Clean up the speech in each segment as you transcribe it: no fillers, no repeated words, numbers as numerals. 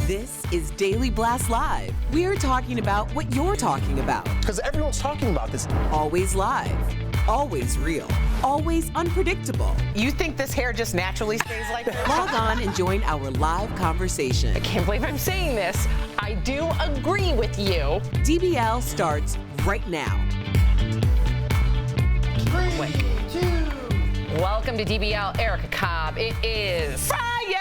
This is Daily Blast Live. We're talking about what you're talking about. Because everyone's talking about this. Always live, always real, always unpredictable. You think this hair just naturally stays like that? Log on and join our live conversation. I can't believe I'm saying this. I do agree with you. DBL starts right now. 3, 2. Welcome to DBL, Erica Cobb. It is Friday!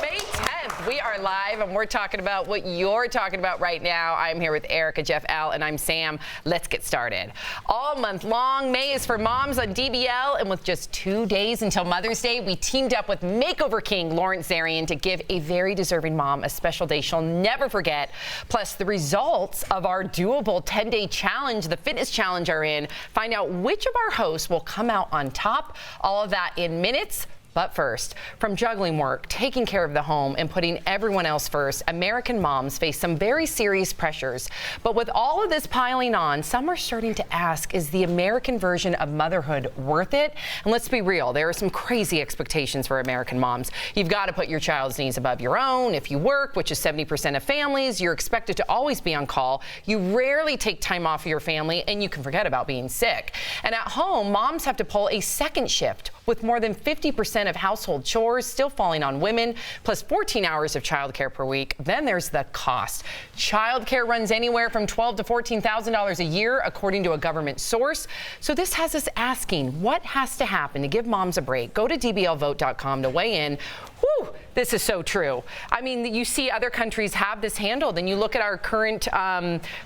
May 10th. We are live and we're talking about what you're talking about right now. I'm here with Erica, Jeff, Al, and I'm Sam. Let's get started. All month long, May is for moms on DBL, and with just 2 days until Mother's Day, we teamed up with Makeover King Lawrence Zarian to give a very deserving mom a special day she'll never forget. Plus, the results of our doable 10-day challenge, the fitness challenge, are in. Find out which of our hosts will come out on top. All of that in minutes. But first, from juggling work, taking care of the home, and putting everyone else first, American moms face some very serious pressures. But with all of this piling on, some are starting to ask, is the American version of motherhood worth it? And let's be real, there are some crazy expectations for American moms. You've got to put your child's needs above your own. If you work, which is 70% of families, you're expected to always be on call. You rarely take time off of your family, and you can forget about being sick. And at home, moms have to pull a second shift, with more than 50% of household chores still falling on women, plus 14 hours of childcare per week. Then there's the cost. Childcare runs anywhere from $12,000 to $14,000 a year, according to a government source. So this has us asking, what has to happen to give moms a break? Go to dblvote.com to weigh in. Whew, this is so true. I mean, you see other countries have this handled, and you look at our current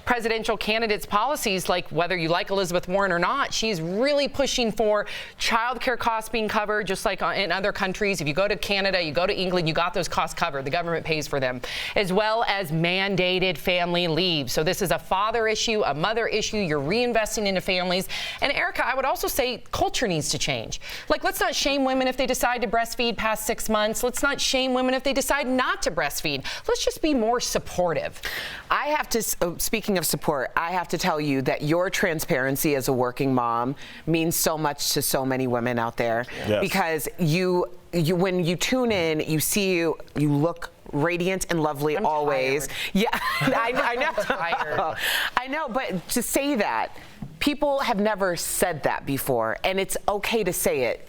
presidential candidates' policies, like whether you like Elizabeth Warren or not, she's really pushing for childcare costs being covered, just like in other countries. If you go to Canada, you go to England, you got those costs covered. The government pays for them, as well as mandated family leave. So this is a father issue, a mother issue. You're reinvesting into families. And Erica, I would also say culture needs to change. Like, let's not shame women if they decide to breastfeed past 6 months. Let's not shame women if they decide not to breastfeed. Let's just be more supportive. I have to, speaking of support, I have to tell you that your transparency as a working mom means so much to so many women out there. Yes. Because you when you tune in, you look radiant and lovely. I'm always. Tired. Yeah, I know. Tired. I know, but to say that, people have never said that before, and it's okay to say it.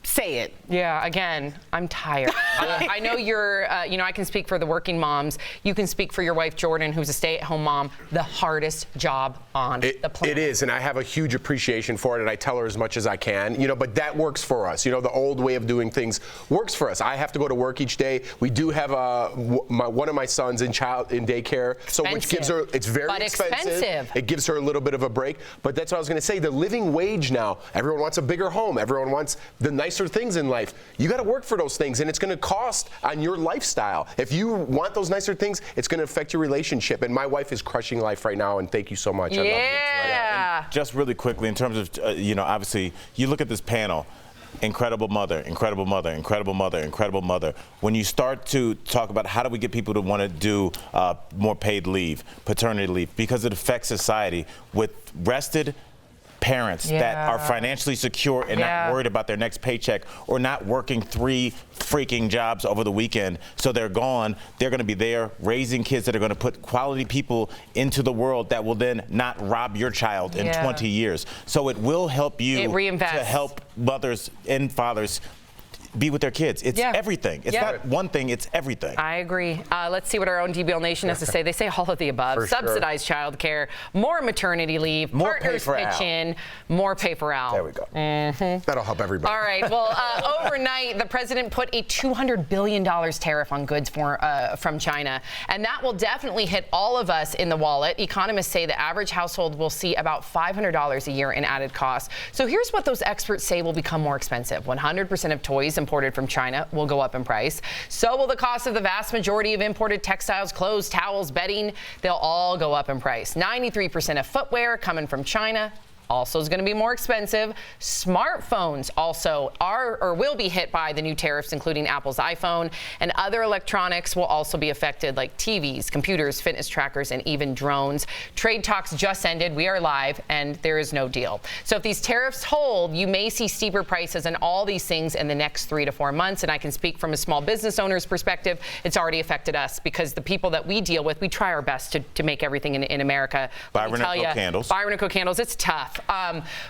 Say it. Yeah, again, I'm tired. I know you're, I can speak for the working moms. You can speak for your wife, Jordan, who's a stay-at-home mom. The hardest job on the planet. It is, and I have a huge appreciation for it, and I tell her as much as I can, but that works for us. The old way of doing things works for us. I have to go to work each day. We do have one of my sons in daycare, so which gives her, it's very expensive. It gives her a little bit of a break, but that's what I was going to say. The living wage now, everyone wants a bigger home. Everyone wants the nicer things in life. You got to work for those things, and it's going to cost on your lifestyle. If you want those nicer things, it's going to affect your relationship. And my wife is crushing life right now, and thank you so much. I love you. Yeah. Just really quickly, in terms of, obviously, you look at this panel. Incredible mother, incredible mother, incredible mother, incredible mother. When you start to talk about how do we get people to want to do more paid leave, paternity leave, because it affects society with rested parents that are financially secure and not worried about their next paycheck, or not working 3 freaking jobs over the weekend, so they're gone. They're going to be there raising kids that are going to put quality people into the world that will then not rob your child in 20 years. So it will help you to help mothers and fathers be with their kids. It's everything. It's not one thing, it's everything. I agree. Let's see what our own DBL Nation has to say. They say all of the above. For subsidized childcare, more maternity leave, more partners pitch in, more pay for Al. There we go. That'll help everybody. All right. Well, overnight, the president put a $200 billion tariff on goods from China, and that will definitely hit all of us in the wallet. Economists say the average household will see about $500 a year in added costs. So here's what those experts say will become more expensive. 100% of toys imported from China will go up in price. So will the cost of the vast majority of imported textiles, clothes, towels, bedding. They'll all go up in price. 93% of footwear coming from China also is going to be more expensive. Smartphones also are or will be hit by the new tariffs, including Apple's iPhone, and other electronics will also be affected, like TVs, computers, fitness trackers, and even drones. Trade talks just ended. We are live, and there is no deal. So if these tariffs hold, you may see steeper prices on all these things in the next 3 to 4 months. And I can speak from a small business owner's perspective. It's already affected us because the people that we deal with, we try our best to make everything in America. Byron & Co. Candles. Byron & Co. Candles, it's tough.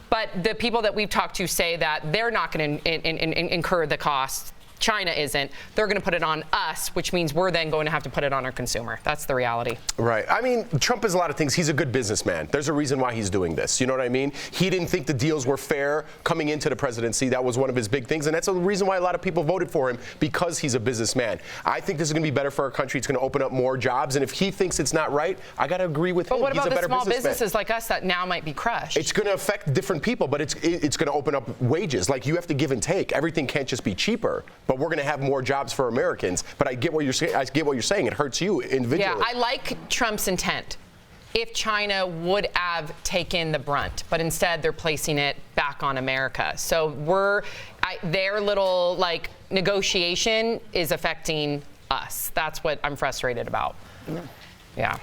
But the people that we've talked to say that they're not going to incur the cost. China isn't. They're going to put it on us, which means we're then going to have to put it on our consumer. That's the reality. Right. I mean, Trump is a lot of things. He's a good businessman. There's a reason why he's doing this. You know what I mean? He didn't think the deals were fair coming into the presidency. That was one of his big things. And that's the reason why a lot of people voted for him, because he's a businessman. I think this is going to be better for our country. It's going to open up more jobs. And if he thinks it's not right, I got to agree with him. But what He's about a the better small businessman. businesses like us that now might be crushed? It's going to affect different people, but it's going to open up wages. Like, you have to give and take. Everything can't just be cheaper. But we're going to have more jobs for Americans. But I get what you're saying. I get what you're saying. It hurts you individually. Yeah, I like Trump's intent. If China would have taken the brunt, but instead they're placing it back on America. So their little negotiation is affecting us. That's what I'm frustrated about. Yeah.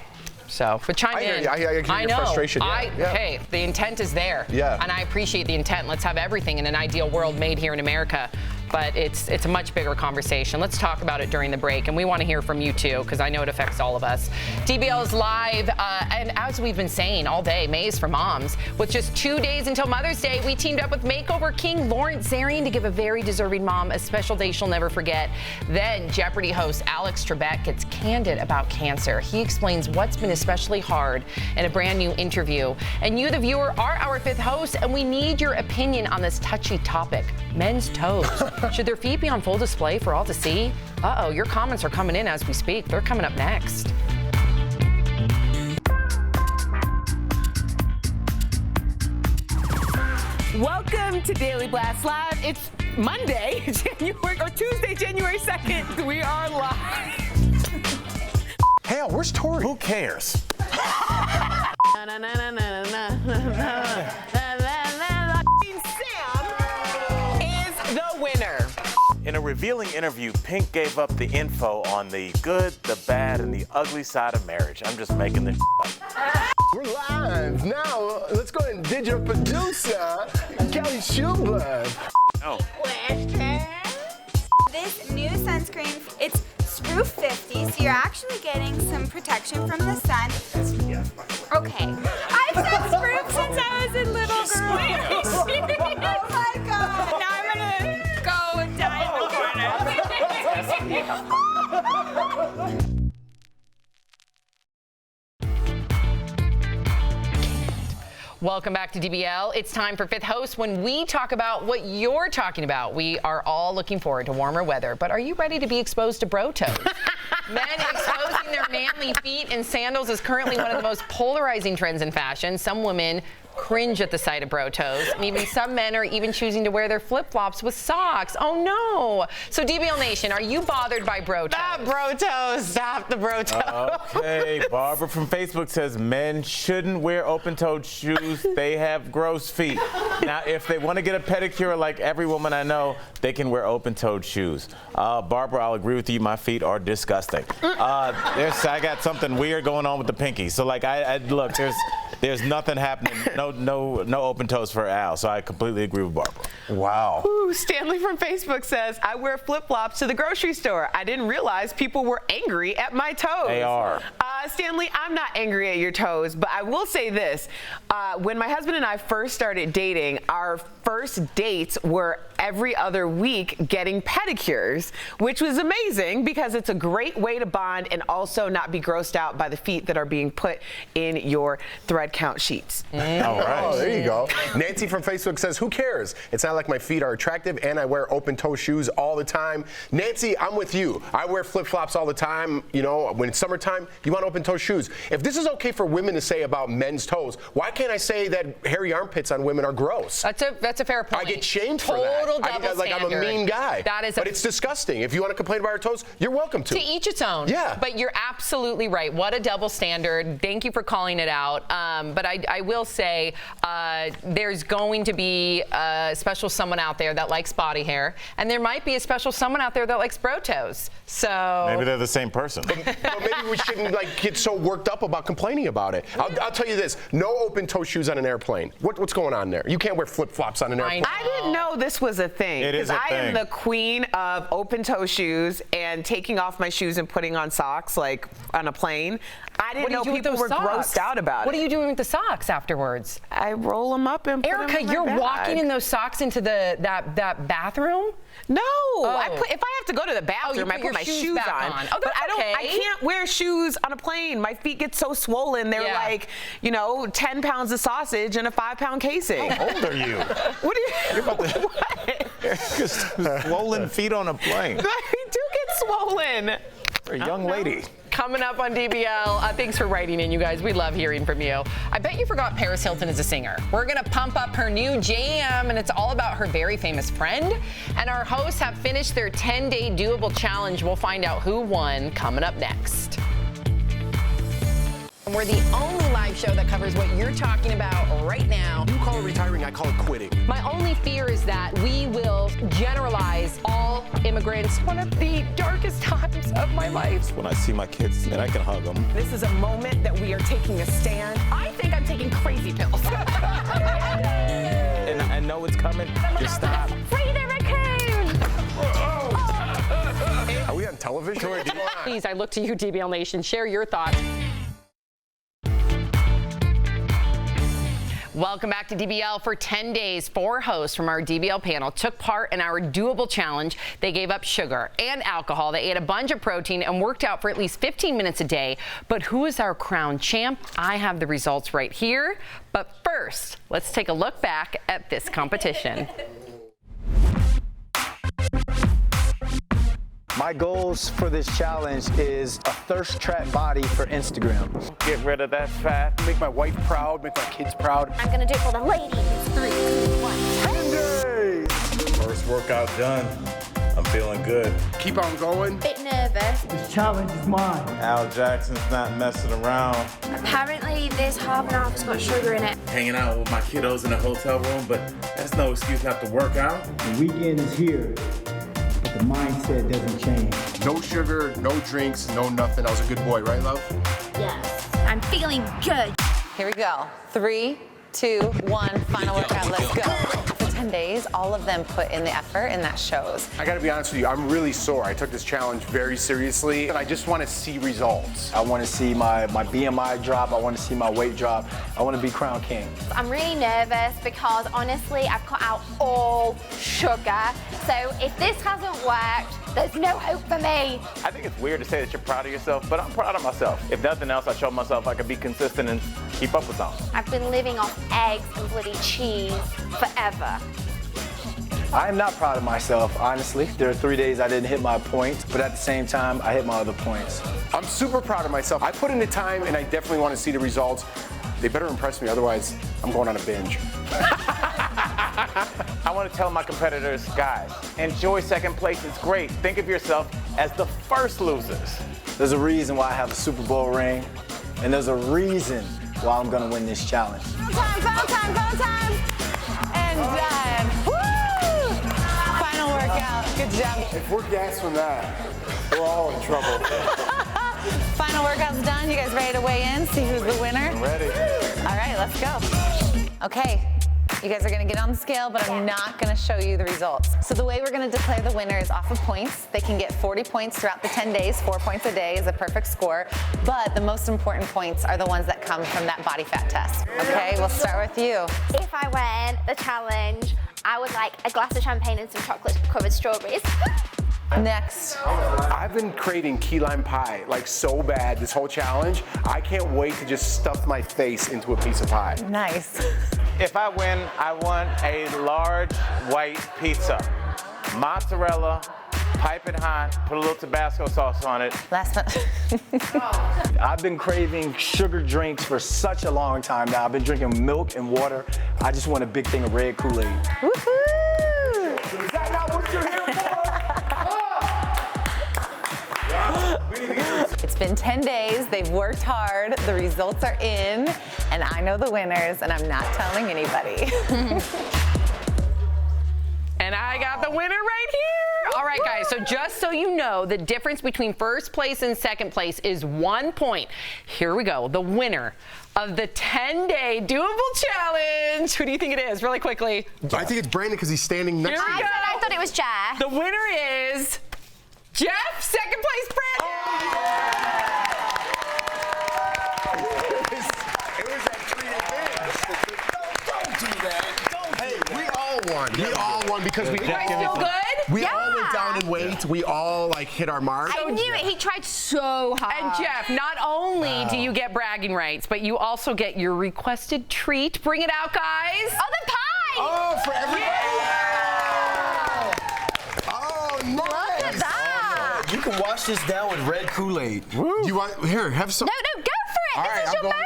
So, but chime in. I hear your know. frustration. Hey, the intent is there. Yeah. And I appreciate the intent. Let's have everything in an ideal world made here in America. But it's a much bigger conversation. Let's talk about it during the break. And we want to hear from you, too, because I know it affects all of us. DBL is live. And as we've been saying all day, May is for moms. With just 2 days until Mother's Day, we teamed up with Makeover King Lawrence Zarian to give a very deserving mom a special day she'll never forget. Then Jeopardy host Alex Trebek gets candid about cancer. He explains what's been especially hard in a brand new interview. And you, the viewer, are our 5th host, and we need your opinion on this touchy topic, men's toes. Should their feet be on full display for all to see? Uh-oh, your comments are coming in as we speak. They're coming up next. Welcome to Daily Blast Live. It's Monday, Tuesday, January 2nd. We are live. Hell, where's Tori? Who cares? Sam is the winner. In a revealing interview, Pink gave up the info on the good, the bad, and the ugly side of marriage. I'm just making this up. We're live. Now, let's go ahead and digital producer, Kelly Schubler. Oh. This new sunscreen, it's Sproof 50, so you're actually getting some protection from the sun. Okay. I've said Sproof since I was a little girl. Oh my God. Now I'm gonna go and die in the corner. Welcome back to DBL. It's time for 5th host when we talk about what you're talking about. We are all looking forward to warmer weather, but are you ready to be exposed to bro toes? Men exposing their manly feet in sandals is currently one of the most polarizing trends in fashion. Some women cringe at the sight of bro toes, and even some men are even choosing to wear their flip-flops with socks. Oh no! So DBL Nation, are you bothered by bro toes? Stop bro toes. Stop the bro toes. Okay, Barbara from Facebook says men shouldn't wear open-toed shoes. They have gross feet. Now, if they want to get a pedicure like every woman I know, they can wear open-toed shoes. Barbara, I'll agree with you. My feet are disgusting. I got something weird going on with the pinky. So, look, there's nothing happening. No open toes for Al. So I completely agree with Barbara. Wow. Ooh, Stanley from Facebook says, I wear flip-flops to the grocery store. I didn't realize people were angry at my toes. They are. Stanley, I'm not angry at your toes, but I will say this. When my husband and I first started dating, our first dates were every other week getting pedicures, which was amazing because it's a great way to bond and also not be grossed out by the feet that are being put in your thread count sheets. All right. Oh, there you go. Nancy from Facebook says, who cares? It's not like my feet are attractive and I wear open-toe shoes all the time. Nancy, I'm with you. I wear flip-flops all the time. You know, when it's summertime, you want open-toe shoes. If this is okay for women to say about men's toes, why can't I say that hairy armpits on women are gross? That's a fair point. I get shamed for Total that. double Like I'm a standard. mean guy. That is but it's disgusting. If you want to complain about our toes, you're welcome to. To each its own. Yeah. But you're absolutely right. What a double standard. Thank you for calling it out. But I will say there's going to be a special someone out there that likes body hair, and there might be a special someone out there that likes bro toes. So Maybe they're the same person. But maybe we shouldn't get so worked up about complaining about it. I'll tell you this: no open-toe shoes on an airplane. What's going on there? You can't wear flip-flops on an airplane. I didn't know this was a thing. It is a I am thing. the queen of open-toe shoes and taking off my shoes and putting on socks like on a plane. I didn't know people were grossed out about it. What are you doing with the socks afterwards? I roll them up and put them Erica, in my you're bag. walking in those socks into that bathroom? No, Oh. if I have to go to the bathroom, put I put your my shoes shoes back on. Oh, but that's okay. I can't wear shoes on a plane. My feet get so swollen. They're Yeah. like, 10 pounds of sausage in a 5-pound casing. How old are you? What are you? What? Swollen feet on a plane. I do get swollen. For a young lady. Coming up on DBL, thanks for writing in, you guys. We love hearing from you. I bet you forgot Paris Hilton is a singer. We're going to pump up her new jam, and it's all about her very famous friend. And our hosts have finished their 10-day doable challenge. We'll find out who won coming up next. And we're the only live show that covers what you're talking about right now. You call it retiring, I call it quitting. My only fear is that we will generalize all immigrants. One of the darkest times of my life. When I see my kids, and I can hug them. This is a moment that we are taking a stand. I think I'm taking crazy pills. And I know it's coming. Just stop. Free the raccoon! Are we on television? Please, I look to you, DBL Nation. Share your thoughts. Welcome back to DBL. For 10 days, 4 hosts from our DBL panel took part in our doable challenge. They gave up sugar and alcohol. They ate a bunch of protein and worked out for at least 15 minutes a day. But who is our crown champ? I have the results right here. But first, let's take a look back at this competition. My goals for this challenge is a thirst trap body for Instagram. Get rid of that fat. Make my wife proud, make my kids proud. I'm gonna do it for the ladies. 3, 2, 1. First workout done. I'm feeling good. Keep on going. Bit nervous. This challenge is mine. Al Jackson's not messing around. Apparently, this half and half has got sugar in it. Hanging out with my kiddos in the hotel room, but that's no excuse not to work out. The weekend is here, but the mindset doesn't change. No sugar, no drinks, no nothing. I was a good boy, right, love? Yes. I'm feeling good. Here we go. 3, 2, 1, final workout, let's go. For 10 days, all of them put in the effort, and that shows. I gotta be honest with you, I'm really sore. I took this challenge very seriously, and I just wanna see results. I want to see my BMI drop. I want to see my weight drop. I want to be crown king. I'm really nervous because honestly, I've cut out all sugar. So if this hasn't worked, there's no hope for me. I think it's weird to say that you're proud of yourself, but I'm proud of myself. If nothing else, I showed myself I could be consistent and keep up with something. I've been living off eggs and bloody cheese forever. I am not proud of myself, honestly. There are 3 days I didn't hit my points, but at the same time, I hit my other points. I'm super proud of myself. I put in the time, and I definitely want to see the results. They better impress me, otherwise I'm going on a binge. I want to tell my competitors, guys, enjoy second place. It's great. Think of yourself as the first losers. There's a reason why I have a Super Bowl ring, and there's a reason why I'm going to win this challenge. Go time. And done. Woo! Final workout. Good job. If we're gassed from that, we're all in trouble. Final workout's done. You guys ready to weigh in? See who's the winner? I'm ready. All right, let's go. Okay. You guys are gonna get on the scale, but I'm not gonna show you the results. So the way we're gonna declare the winner is off of points. They can get 40 points throughout the 10 days. 4 points a day is a perfect score. But the most important points are the ones that come from that body fat test. Okay, we'll start with you. If I win the challenge, I would like a glass of champagne and some chocolate-covered strawberries. Next. I've been craving key lime pie like so bad this whole challenge. I can't wait to just stuff my face into a piece of pie. Nice. If I win, I want a large white pizza. Mozzarella, Piping hot, put a little Tabasco sauce on it. Last but I've been craving sugar drinks for such a long time now. I've been drinking milk and water. I just want a big thing of red Kool-Aid. woohoo! Is that not what you're here for? It's been 10 days. They've worked hard. The results are in, and I know the winners, and I'm not telling anybody. And I got the winner right here. All right, guys, so just so you know, the difference between first place and second place is 1 point. Here we go. The winner of the 10-day doable challenge. Who do you think it is? Really quickly. I think it's Brandon because he's standing next to you. I thought it was Jeff. The winner is Jeff. Second place, Brandon. It was that treated thing. Don't do that. Hey, we all won. We all won because we You guys feel good? We all went down in weight. We all hit our mark. I knew it. He tried so hard. And Jeff, not only do you get bragging rights, but you also get your requested treat. Bring it out, guys. Oh, the pie! Oh, for everybody. Yeah. Oh, nice. Look at that. You can wash this down with red Kool-Aid. Do you want, here, have some. No, go for it. All This right, is I'm your going in.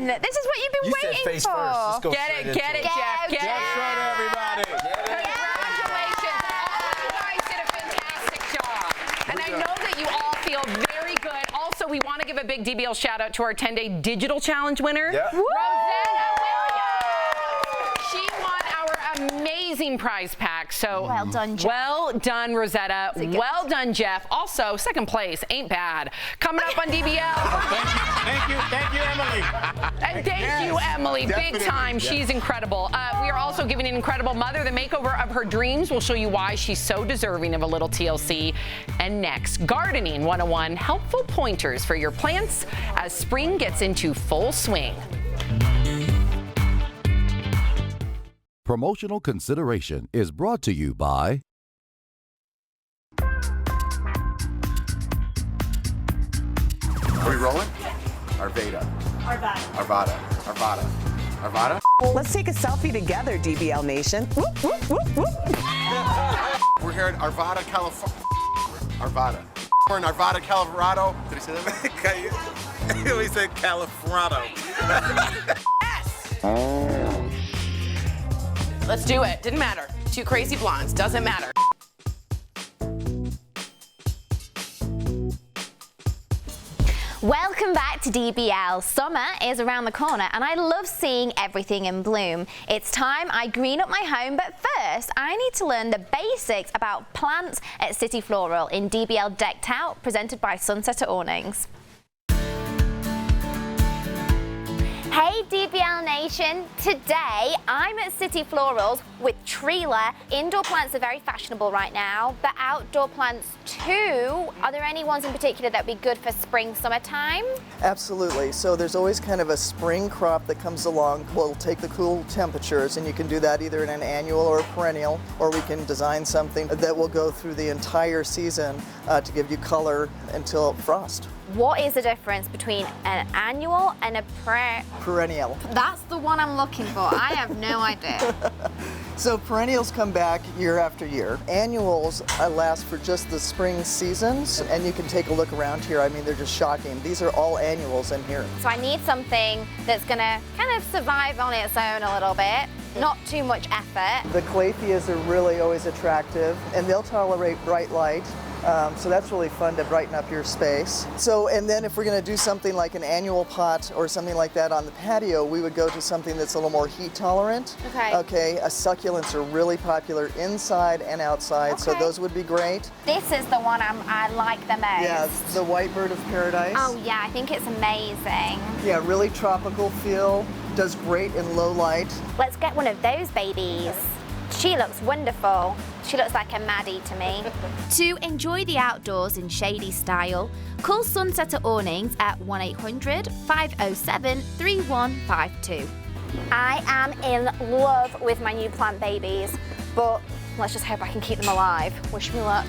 moment. This is what you've been You waiting said face for. first. Let's go Get straight it, into get it, it. Jeff. Get Jeff it. Schroeder, everybody. Congratulations. All of you guys did a fantastic job. And I know that you all feel very good. Also, we want to give a big DBL shout out to our 10-day digital challenge winner, Yeah. Rosetta Williams. She won our amazing prize pack. So Well done, Jeff. Well done, Rosetta. Well done, Jeff. Also, second place ain't bad. Coming up on DBL. Thank you, Emily. And thank you, Emily. Definitely. Big time. She's incredible. We are also giving an incredible mother the makeover of her dreams. We'll show you why she's so deserving of a little TLC. And next, Gardening 101, helpful pointers for your plants as spring gets into full swing. Promotional consideration is brought to you by Are we rolling? Arvada. Arvada. Let's take a selfie together, DBL Nation. Whoop, whoop, whoop, whoop. We're here at Arvada, California. Arvada. We're in Arvada, Colorado. Did he say that? He said Califrado. Let's do it. Didn't matter. Two crazy blondes. Doesn't matter. Welcome back to DBL. Summer is around the corner and I love seeing everything in bloom. It's time I green up my home, but first I need to learn the basics about plants at City Floral in DBL Decked Out, presented by Sunsetter Awnings. Hey DBL Nation, today I'm at City Florals with Trela. Indoor plants are very fashionable right now, but outdoor plants too. Are there any ones in particular that would be good for spring, summertime? Absolutely. So there's always kind of a spring crop that comes along. We'll take the cool temperatures, and you can do that either in an annual or a perennial, or we can design something that will go through the entire season to give you color until frost. What is the difference between an annual and a Perennial. That's the one I'm looking for. I have no idea. So perennials come back year after year. Annuals last for just the spring seasons, and you can take a look around here. I mean, they're just shocking. These are all annuals in here. So I need something that's gonna kind of survive on its own a little bit, not too much effort. The calatheas are really always attractive, and they'll tolerate bright light. So that's really fun to brighten up your space. So, and then if we're going to do something like an annual pot or something like that on the patio, we would go to something that's a little more heat tolerant. Okay. Okay, succulents are really popular inside and outside, so those would be great. This is the one I like the most. Yeah, the white bird of paradise. Oh yeah, I think it's amazing. Yeah, really tropical feel, does great in low light. Let's get one of those babies. She looks wonderful. She looks like a Maddie to me. To enjoy the outdoors in shady style, call Sunsetter Awnings at 1-800-507-3152. I am in love with my new plant babies, but let's just hope I can keep them alive. Wish me luck.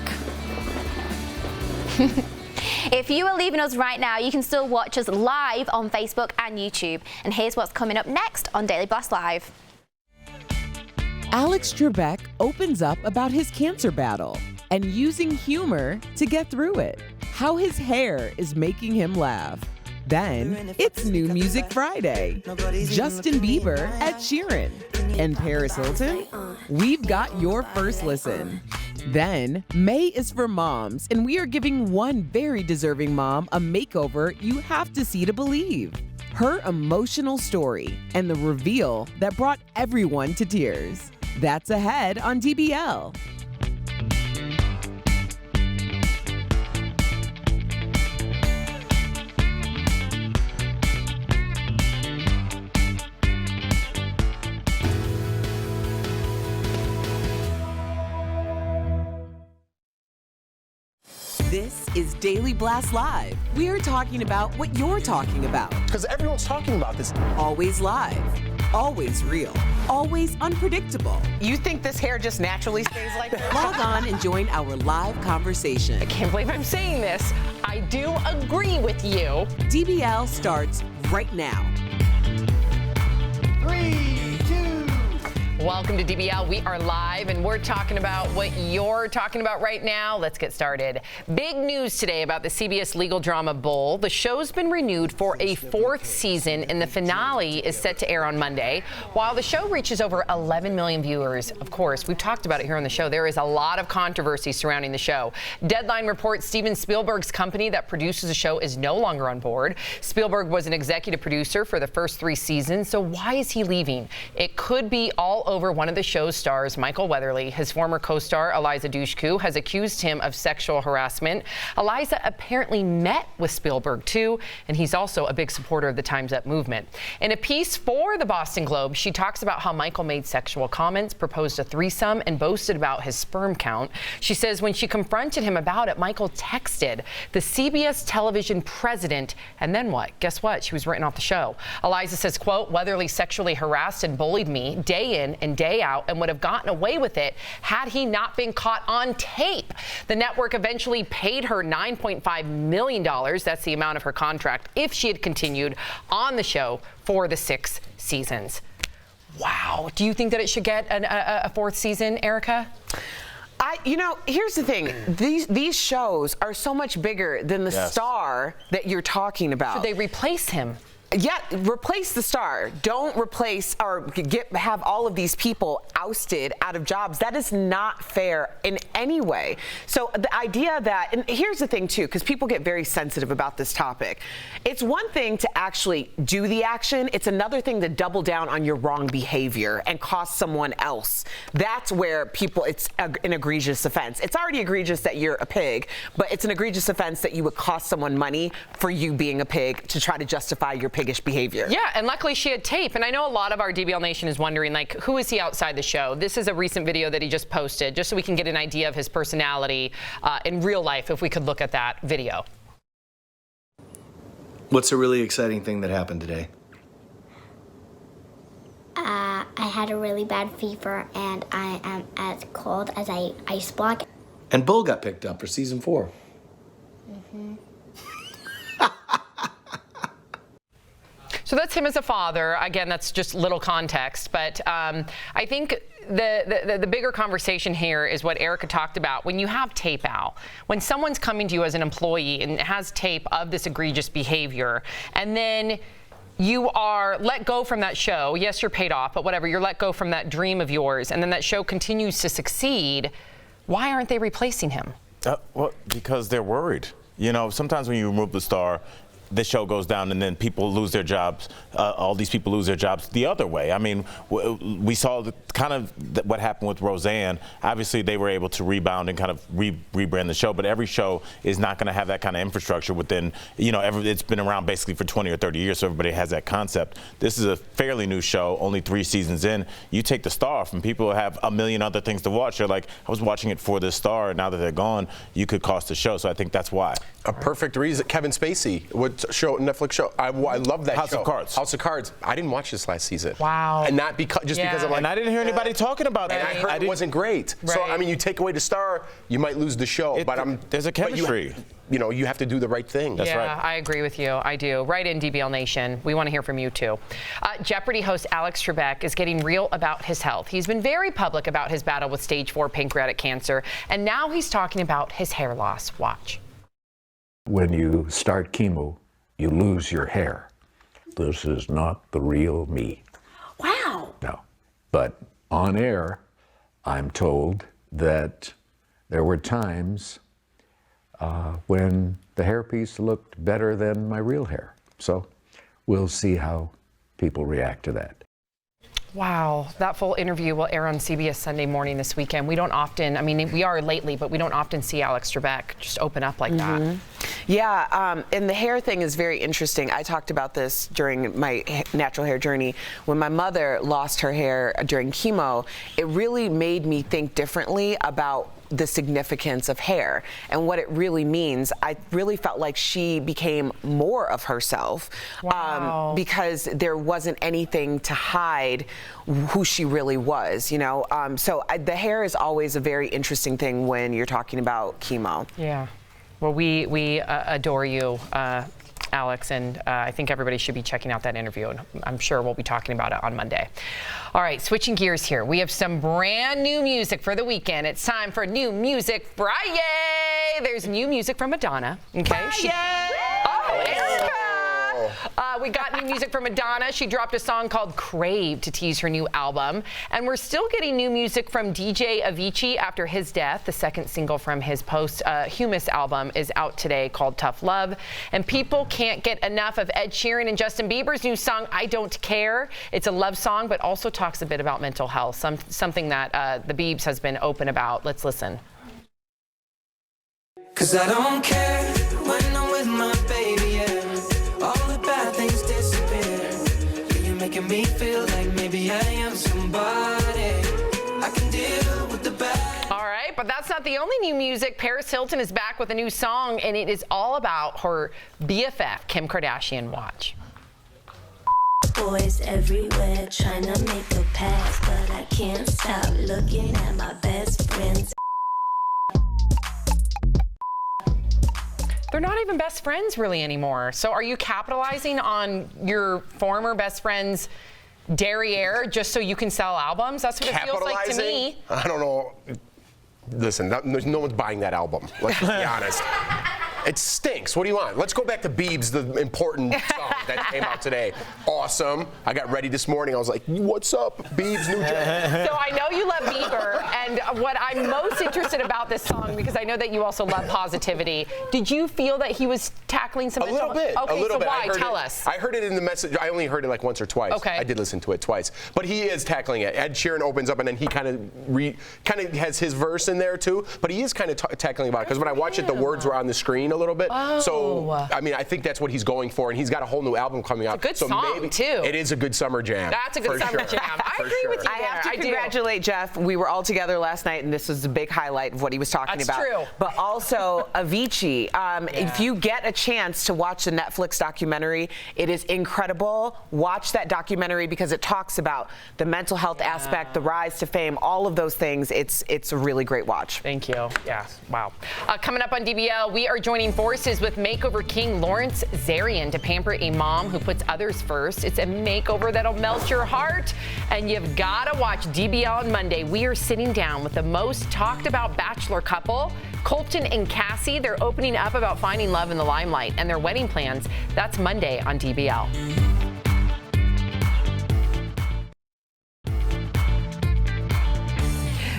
If you are leaving us right now, you can still watch us live on Facebook and YouTube. And here's what's coming up next on Daily Blast Live. Alex Trebek opens up about his cancer battle and using humor to get through it. How his hair is making him laugh. Then, it's New Music Friday. Justin Bieber, Ed Sheeran, and Paris Hilton. We've got your first listen. Then, May is for moms, and we are giving one very deserving mom a makeover you have to see to believe. Her emotional story and the reveal that brought everyone to tears. That's ahead on DBL. This is Daily Blast Live. We're talking about what you're talking about. Because everyone's talking about this. Always live, always real, always unpredictable. You think this hair just naturally stays like that? Log on and join our live conversation. I can't believe I'm saying this. I do agree with you. DBL starts right now. 3, 2. Welcome to DBL. We are live and we're talking about what you're talking about right now. Let's get started. Big news today about the CBS legal drama Bull. The show's been renewed for a 4th season and the finale is set to air on Monday. While the show reaches over 11 million viewers, of course, we've talked about it here on the show, there is a lot of controversy surrounding the show. Deadline reports Steven Spielberg's company that produces the show is no longer on board. Spielberg was an executive producer for the first 3 seasons, so why is he leaving? It could be all over one of the show's stars, Michael Weatherly. His former co-star, Eliza Dushku, has accused him of sexual harassment. Eliza apparently met with Spielberg, too, and he's also a big supporter of the Time's Up movement. In a piece for the Boston Globe, she talks about how Michael made sexual comments, proposed a threesome, and boasted about his sperm count. She says when she confronted him about it, Michael texted the CBS television president, and then what? Guess what? She was written off the show. Eliza says, quote, Weatherly sexually harassed and bullied me day in and day out and would have gotten away with it had he not been caught on tape. The network eventually paid her $9.5 million. That's the amount of her contract if she had continued on the show for the 6 seasons. Wow. Do you think that it should get a 4th season, Erica? Here's the thing. These shows are so much bigger than the star that you're talking about. Should they replace him? Yeah, replace the star. Don't replace or have all of these people ousted out of jobs. That is not fair in any way. So the idea that, and here's the thing too, because people get very sensitive about this topic. It's one thing to actually do the action. It's another thing to double down on your wrong behavior and cost someone else. That's where it's an egregious offense. It's already egregious that you're a pig, but it's an egregious offense that you would cost someone money for you being a pig to try to justify your piggish behavior. Yeah, and luckily she had tape. And I know a lot of our DBL Nation is wondering, like, who is he outside the show? This is a recent video that he just posted, just so we can get an idea of his personality in real life, if we could look at that video. What's a really exciting thing that happened today? I had a really bad fever, and I am as cold as an ice block. And Bull got picked up for season 4. Mm-hmm. So that's him as a father. Again, that's just little context. But I think the bigger conversation here is what Erica talked about. When you have tape out, when someone's coming to you as an employee and has tape of this egregious behavior, and then you are let go from that show. Yes, you're paid off, but whatever. You're let go from that dream of yours, and then that show continues to succeed. Why aren't they replacing him? Well, because they're worried. You know, sometimes when you remove the star, the show goes down and then people lose their jobs. All these people lose their jobs the other way. I mean, we saw what happened with Roseanne. Obviously, they were able to rebound and kind of rebrand the show, but every show is not going to have that kind of infrastructure within, it's been around basically for 20 or 30 years, so everybody has that concept. This is a fairly new show, only 3 seasons in. You take the star off and people have a million other things to watch. They're like, I was watching it for this star, and now that they're gone, you could cost the show. So I think that's why. A perfect reason. Kevin Spacey, what show, Netflix show? I love that show. House of Cards. House of Cards. I didn't watch this last season. Wow. And not because, because I'm like. And I didn't hear anybody talking about And that. I heard it wasn't great. So, I mean, you take away the star, you might lose the show. There's a chemistry. You have to do the right thing. That's right. Yeah, I agree with you. I do. Right in, DBL Nation. We want to hear from you, too. Jeopardy host Alex Trebek is getting real about his health. He's been very public about his battle with stage 4 pancreatic cancer, and now he's talking about his hair loss. Watch. When you start chemo, you lose your hair. This is not the real me. Wow. No. But on air, I'm told that there were times when the hairpiece looked better than my real hair. So we'll see how people react to that. Wow, that full interview will air on CBS Sunday morning this weekend. We don't often, I mean, we are lately, but we don't often see Alex Trebek just open up like that. Yeah, and the hair thing is very interesting. I talked about this during my natural hair journey. When my mother lost her hair during chemo, it really made me think differently about the significance of hair and what it really means. I really felt like she became more of herself. Wow. Because there wasn't anything to hide who she really was, you know? The hair is always a very interesting thing when you're talking about chemo. Yeah. Well, we adore you, Alex, and I think everybody should be checking out that interview, and I'm sure we'll be talking about it on Monday. All right, switching gears here. We have some brand new music for the weekend. It's time for New Music Friday. There's new music from Madonna. Okay. Erica! We got new music from Madonna. She dropped a song called Crave to tease her new album. And we're still getting new music from DJ Avicii after his death. The second single from his posthumous album is out today called Tough Love. And people can't get enough of Ed Sheeran and Justin Bieber's new song, I Don't Care. It's a love song, but also talks a bit about mental health, something that the Biebs has been open about. Let's listen. 'Cause I don't care when I'm with my baby, yeah. All the bad things disappear. Yeah, you're making me feel like maybe I am somebody. I can deal with the bad. All right, but that's not the only new music. Paris Hilton is back with a new song, and it is all about her BFF, Kim Kardashian. Watch. Boys everywhere trying to make a pass, but I can't stop looking at my best friends. They're not even best friends really anymore. So are you capitalizing on your former best friend's derriere just so you can sell albums? That's what it feels like to me. I don't know. Listen, no one's buying that album. Let's just be honest. It stinks. What do you want? Let's go back to Biebs, the important song that came out today. Awesome. I got ready this morning. I was like, what's up, Biebs, new jam? So I know you love Bieber, and what I'm most interested about this song, because I know that you also love positivity, did you feel that he was tackling some mental health? Okay, a little so bit. why? Tell us. I heard it in the message. I only heard it like once or twice. Okay. I did listen to it twice. But he is tackling it. Ed Sheeran opens up, and then he kind of has his verse in there, too. But he is kind of tackling about it, because when I watched it, the words were on the screen a little bit. Oh. So, I mean, I think that's what he's going for, and he's got a whole new album coming out. It's a good so song, maybe too. It is a good summer jam. That's a good summer jam. I agree with you. I have to congratulate Jeff. We were all together last night, and this was a big highlight of what he was talking That's about. true. But also Avicii. If you get a chance to watch the Netflix documentary, it is incredible. Watch that documentary because it talks about the mental health aspect, the rise to fame, all of those things. It's a really great watch. Thank you. Yeah. Wow. Coming up on DBL, we are joining forces with makeover king Lawrence Zarian to pamper a mom who puts others first. It's a makeover that'll melt your heart, and you've got to watch DBL on Monday. We are sitting down with the most talked about bachelor couple, Colton and Cassie. They're opening up about finding love in the limelight and their wedding plans. That's Monday on DBL.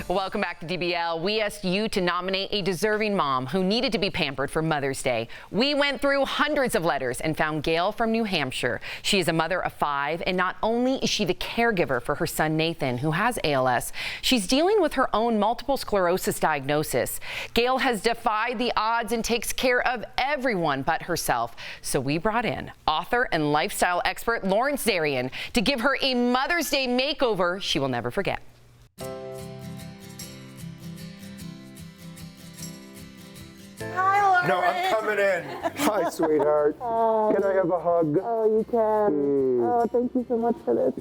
Welcome back to DBL. We asked you to nominate a deserving mom who needed to be pampered for Mother's Day. We went through hundreds of letters and found Gail from New Hampshire. She is a mother of 5, and not only is she the caregiver for her son Nathan, who has ALS, she's dealing with her own multiple sclerosis diagnosis. Gail has defied the odds and takes care of everyone but herself. So we brought in author and lifestyle expert Lawrence Zarian to give her a Mother's Day makeover she will never forget. Hi, Lauren. No, I'm coming in. Hi, sweetheart. Can I have a hug? Oh, you can. Oh, thank you so much for this.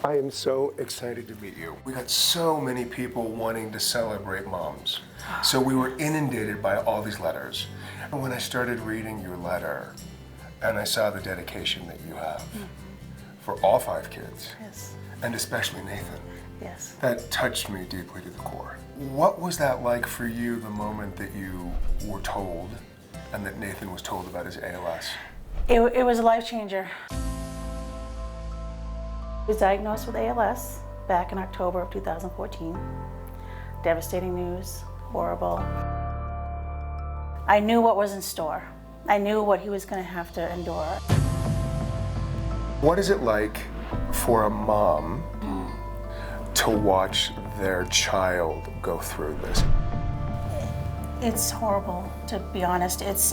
I am so excited to meet you. We got so many people wanting to celebrate moms. So we were inundated by all these letters. And when I started reading your letter, and I saw the dedication that you have for all 5 kids, Yes. and especially Nathan, Yes. that touched me deeply to the core. What was that like for you the moment that you were told, and that Nathan was told about his ALS? It was a life changer. He was diagnosed with ALS back in October of 2014. Devastating news, horrible. I knew what was in store. I knew what he was going to have to endure. What is it like for a mom to watch their child go through this? It's horrible, to be honest. It's,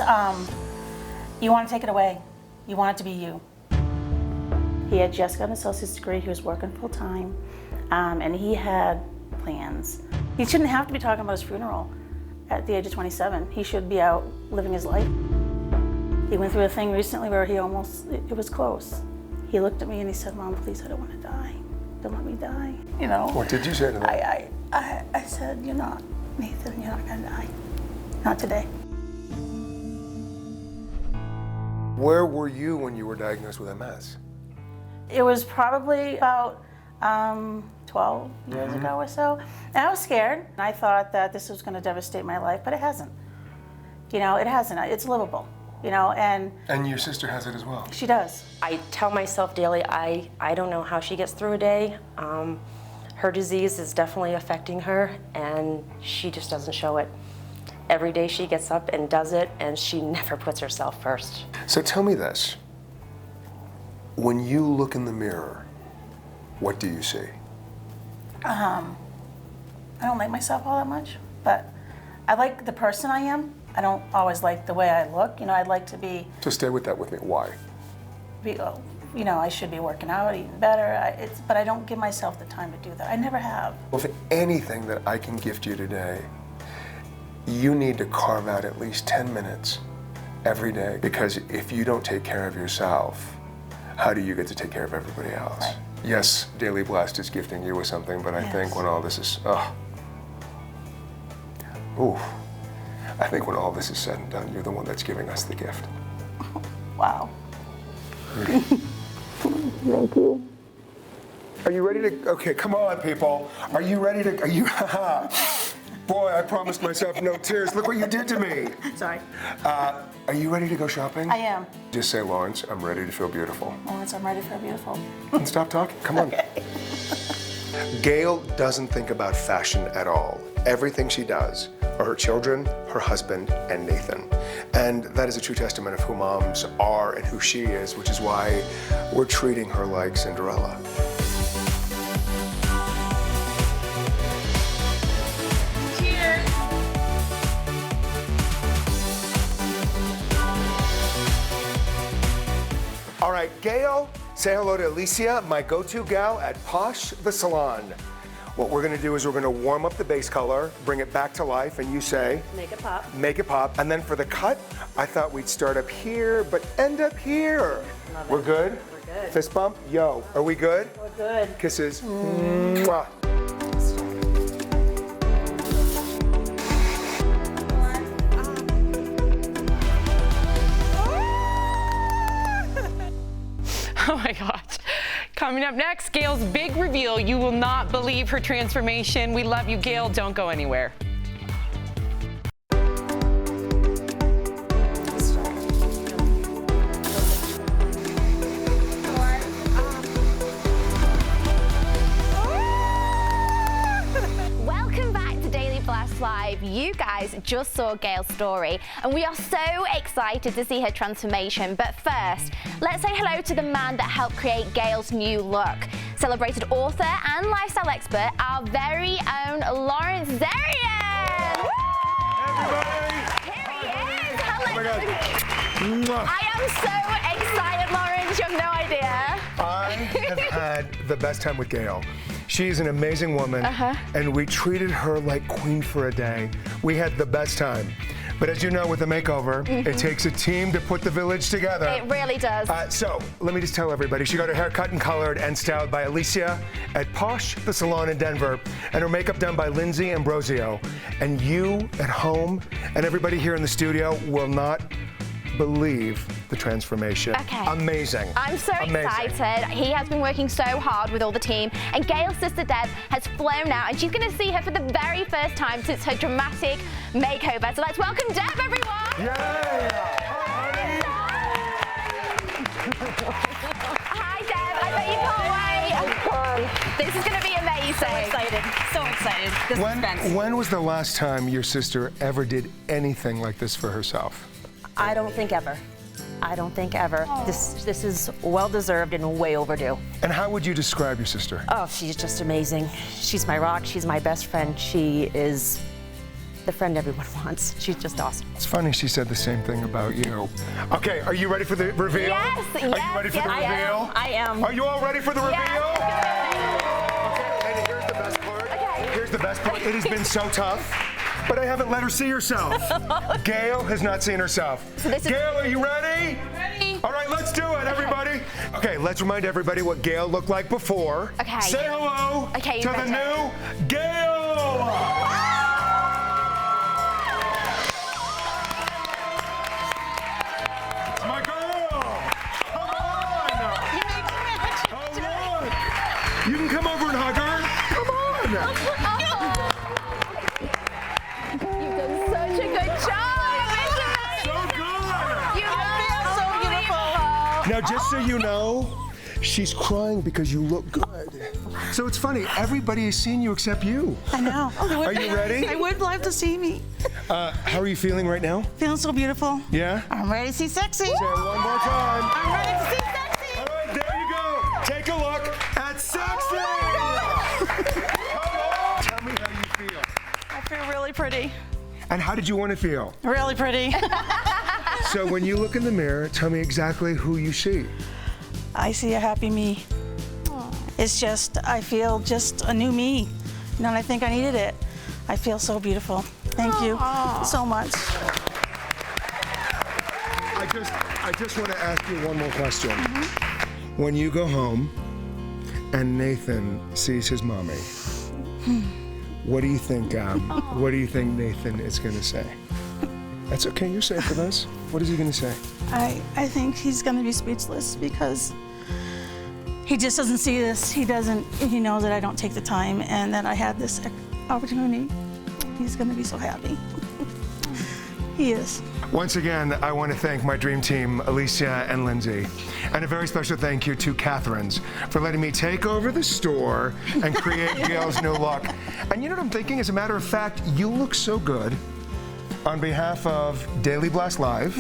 you want to take it away. You want it to be you. He had just gotten an associate's degree. He was working full time, and he had plans. He shouldn't have to be talking about his funeral at the age of 27. He should be out living his life. He went through a thing recently where he almost, it was close. He looked at me and he said, "Mom, please, I don't want to die. Don't let me die." You know? What did you say to that? I said, "You're not, Nathan, you're not gonna die. Not today." Where were you when you were diagnosed with MS? It was probably about 12 years ago or so. And I was scared. I thought that this was gonna devastate my life, but it hasn't. You know, it hasn't. It's livable, you know, and your sister has it as well. she does. I tell myself daily, I don't know how she gets through a day. Her disease is definitely affecting her, and she just doesn't show it. Every day she gets up and does it, and she never puts herself first. So tell me this. When you look in the mirror, what do you see? I don't like myself all that much, but I like the person I am. I don't always like the way I look. You know, I'd like to be, So stay with that with me. Why? you know, I should be working out, eating better. But I don't give myself the time to do that. I never have. Well, if anything that I can gift you today, you need to carve out at least 10 minutes every day, because if you don't take care of yourself, how do you get to take care of everybody else? Right. Yes, Daily Blast is gifting you with something, but I think when all this is, I think when all this is said and done, you're the one that's giving us the gift. Wow. Thank you. Are you ready to, okay, come on, people. Are you ready to, boy, I promised myself no tears. Look what you did to me. Sorry. Are you ready to go shopping? I am. Just say, "Lawrence, I'm ready to feel beautiful." Lawrence, I'm ready for beautiful. And stop talking, come on. Okay. Gail doesn't think about fashion at all. Everything she does are her children, her husband, and Nathan. And that is a true testament of who moms are and who she is, which is why we're treating her like Cinderella. Cheers. All right, Gail, say hello to Alicia, my go-to gal at Posh the Salon. What we're gonna do is we're gonna warm up the base color, bring it back to life, and you say, Make it pop. make it pop. And then for the cut, I thought we'd start up here, but end up here. Love it. We're good? We're good. Fist bump? Yo, are we good? We're good. Kisses. Mwah. Oh my gosh. Coming up next, Gail's big reveal. You will not believe her transformation. We love you, Gail. Don't go anywhere. Welcome back to Daily Blast Live. You guys just saw Gail's story, and we are so excited to see her transformation. But first, let's say hello to the man that helped create Gail's new look. Celebrated author and lifestyle expert, our very own Lawrence Zarian. Here he is. Hello. Oh my God. I am so excited, Lawrence. You have no idea. I have had the best time with Gail. She's an amazing woman, and we treated her like queen for a day. We had the best time. But as you know, with a makeover, it takes a team to put the village together. It really does. So let me just tell everybody, she got her hair cut and colored and styled by Alicia at Posh, the salon in Denver, and her makeup done by Lindsay Ambrosio. And you at home and everybody here in the studio will not believe the transformation. Okay. Amazing. I'm so Amazing. excited. He has been working so hard with all the team, and Gail's sister Deb has flown out, and she's going to see her for the very first time since her dramatic makeover. So let's welcome Deb, everyone. Yay! Hi, Deb. I bet you can't wait. This is going to be amazing. So excited. So excited. The suspense. When was the last time your sister ever did anything like this for herself? I don't think ever. I don't think ever. This is well deserved and way overdue. And how would you describe your sister? Oh, she's just amazing. She's my rock. She's my best friend. She is the friend everyone wants. She's just awesome. It's funny she said the same thing about you. Okay, are you ready for the reveal? Yes, Are you ready for the reveal? I am. Are you all ready for the reveal? Yes. Okay, and here's the best part. Here's the best part. It has been so tough. But I haven't let her see herself. Gail has not seen herself. So this is Gail, are you ready? Ready. All right, let's do it, everybody. Okay, let's remind everybody what Gail looked like before. Okay. Say hello to the new Gail. My girl. Come on. Oh, look. You can come over and hug her. Come on. Such a good job! So good! You feel so beautiful! Now, just so you know, she's crying because you look good. So it's funny, everybody has seen you except you. I know. Are you ready? I would love to see me. How are you feeling right now? Feeling so beautiful. Yeah? I'm ready to see sexy. Say it one more time. I'm ready to see sexy. All right, there you go. Take a look at sexy. Come on. Tell me how you feel. I feel really pretty. And how did you want to feel? Really pretty. So when you look in the mirror, tell me exactly who you see. I see a happy me. It's just, I feel just a new me. You know, and I think I needed it. I feel so beautiful. Thank you so much. I just want to ask you one more question. When you go home and Nathan sees his mommy, what do you think? What do you think Nathan is going to say? That's okay. You're safe with us. What is he going to say? I think he's going to be speechless because he just doesn't see this. He knows that I don't take the time and that I had this opportunity. He's going to be so happy. He is. Once again, I want to thank my dream team, Alicia and Lindsay. And a very special thank you to Catherine's for letting me take over the store and create Gail's new look. And you know what I'm thinking? As a matter of fact, you look so good. On behalf of Daily Blast Live,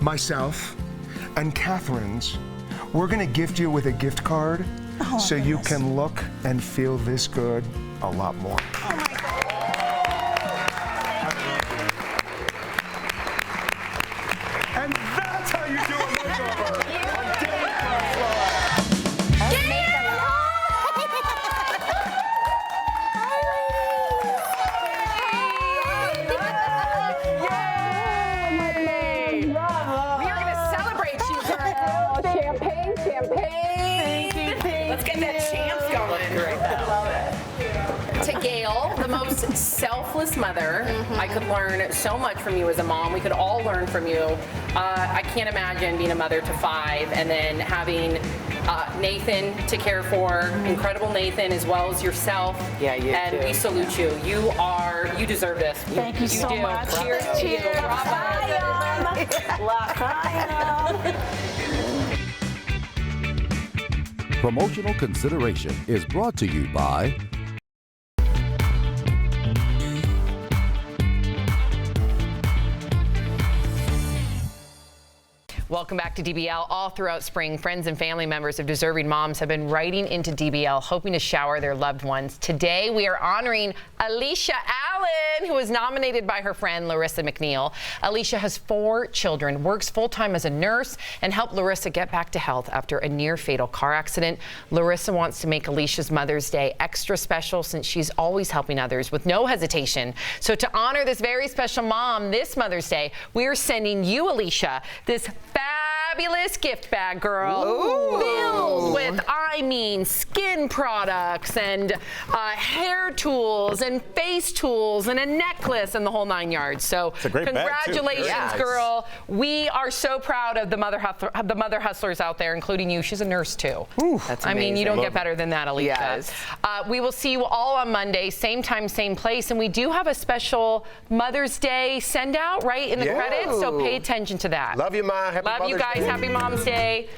myself, and Catherine's, we're going to gift you with a gift card so you can look and feel this good a lot more. Oh my God. And that's how you do a makeover on Daily Blast We are going to celebrate you, girl. Champagne, champagne. Let's get that champs going right now. To Gail, the most selfless mother. I could learn so much from you as a mom. We could all learn from you. I can't imagine being a mother to 5 and then having Nathan to care for, incredible Nathan, as well as yourself. Yeah, you and too. we salute you. You deserve this. Thank you so much. Cheers to you. Promotional consideration is brought to you by Welcome back to DBL. All throughout spring, friends and family members of deserving moms have been writing into DBL, hoping to shower their loved ones. Today, we are honoring Alicia Allen, who was nominated by her friend Larissa McNeil. Alicia has 4 children, works full-time as a nurse, and helped Larissa get back to health after a near-fatal car accident. Larissa wants to make Alicia's Mother's Day extra special since she's always helping others with no hesitation. So to honor this very special mom this Mother's Day, we're sending you, Alicia, this fabulous gift bag, girl. Ooh. Filled with, skin products and hair tools and face tools and a necklace and the whole 9 yards. So it's a great bag, too. congratulations, Yes. girl. We are so proud of the mother hustlers out there, including you. She's a nurse, too. That's I mean, you don't amazing. get better than that, Alicia. Yes. We will see you all on Monday, same time, same place. And we do have a special Mother's Day send out right in the Yeah. credits. So pay attention to that. Love you, Ma. Happy Love you Mother's guys. Day. Happy Mom's Day.